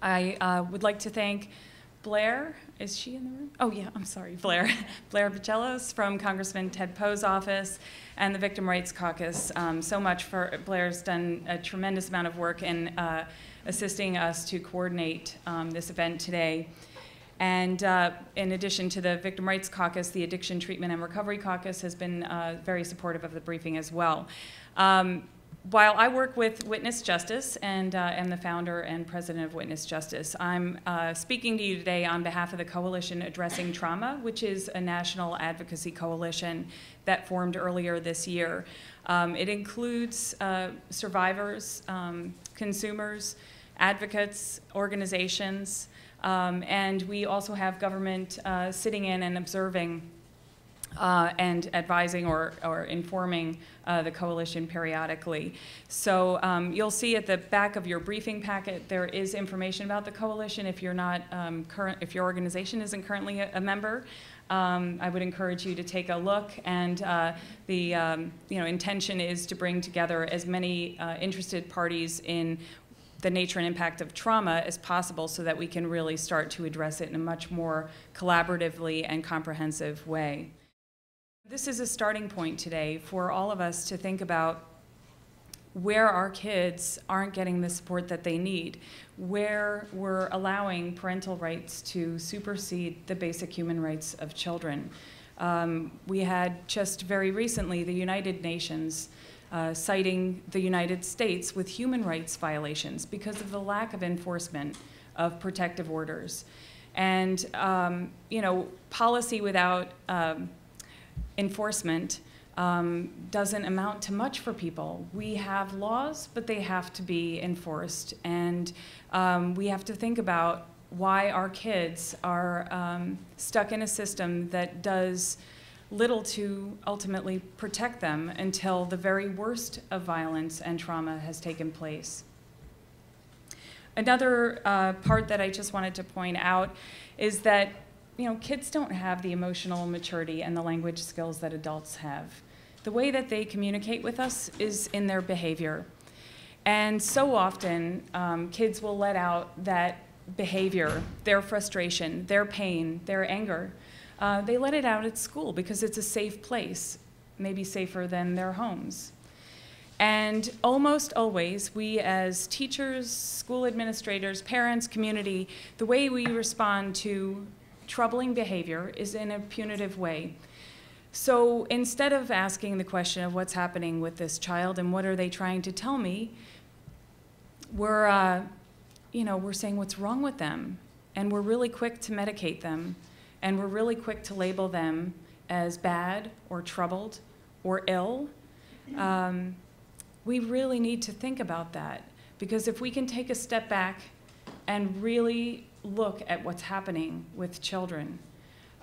I would like to thank Blair. Is she in the room? Oh, yeah, I'm sorry, Blair. Blair Bachelos from Congressman Ted Poe's office and the Victim Rights Caucus so much for, Blair's done a tremendous amount of work in assisting us to coordinate this event today. And in addition to the Victim Rights Caucus, the Addiction Treatment and Recovery Caucus has been very supportive of the briefing as well. While I work with Witness Justice and am the founder and president of Witness Justice, I'm speaking to you today on behalf of the Coalition Addressing Trauma, which is a national advocacy coalition that formed earlier this year. It includes survivors, consumers, advocates, organizations, and we also have government sitting in and observing and advising or informing the coalition periodically. So you'll see at the back of your briefing packet there is information about the coalition. If you're not if your organization isn't currently a member, I would encourage you to take a look. And the intention is to bring together as many interested parties in the nature and impact of trauma as possible so that we can really start to address it in a much more collaboratively and comprehensive way. This is a starting point today for all of us to think about where our kids aren't getting the support that they need, where we're allowing parental rights to supersede the basic human rights of children. We had just very recently the United Nations citing the United States with human rights violations because of the lack of enforcement of protective orders. And policy without enforcement doesn't amount to much for people. We have laws, but they have to be enforced. And we have to think about why our kids are stuck in a system that does little to ultimately protect them until the very worst of violence and trauma has taken place. Another part that I just wanted to point out is that kids don't have the emotional maturity and the language skills that adults have. The way that they communicate with us is in their behavior. And so often, kids will let out that behavior, their frustration, their pain, their anger. They let it out at school because it's a safe place, maybe safer than their homes. And almost always, we as teachers, school administrators, parents, community, the way we respond to troubling behavior is in a punitive way. So instead of asking the question of what's happening with this child and what are they trying to tell me, we're saying what's wrong with them. And we're really quick to medicate them. And we're really quick to label them as bad or troubled or ill. We really need to think about that, because if we can take a step back and really look at what's happening with children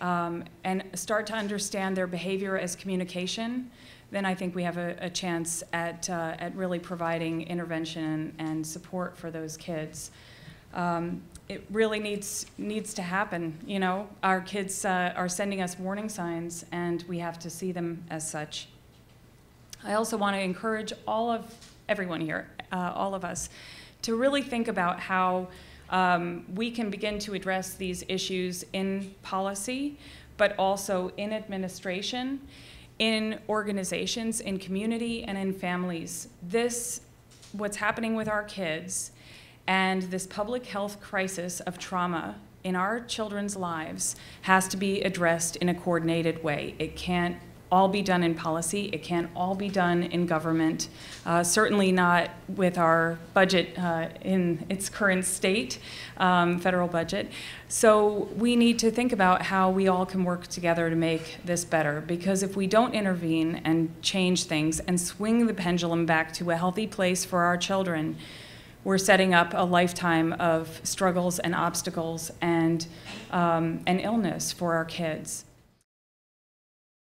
and start to understand their behavior as communication, then I think we have a chance at really providing intervention and support for those kids. It really needs to happen. Our kids are sending us warning signs, and we have to see them as such. I also want to encourage everyone here, all of us, to really think about how we can begin to address these issues in policy, but also in administration, in organizations, in community, and in families. What's happening with our kids and this public health crisis of trauma in our children's lives has to be addressed in a coordinated way. It can't all be done in policy. It can't all be done in government, certainly not with our budget in its current state, federal budget. So we need to think about how we all can work together to make this better, because if we don't intervene and change things and swing the pendulum back to a healthy place for our children, we're setting up a lifetime of struggles and obstacles and illness for our kids.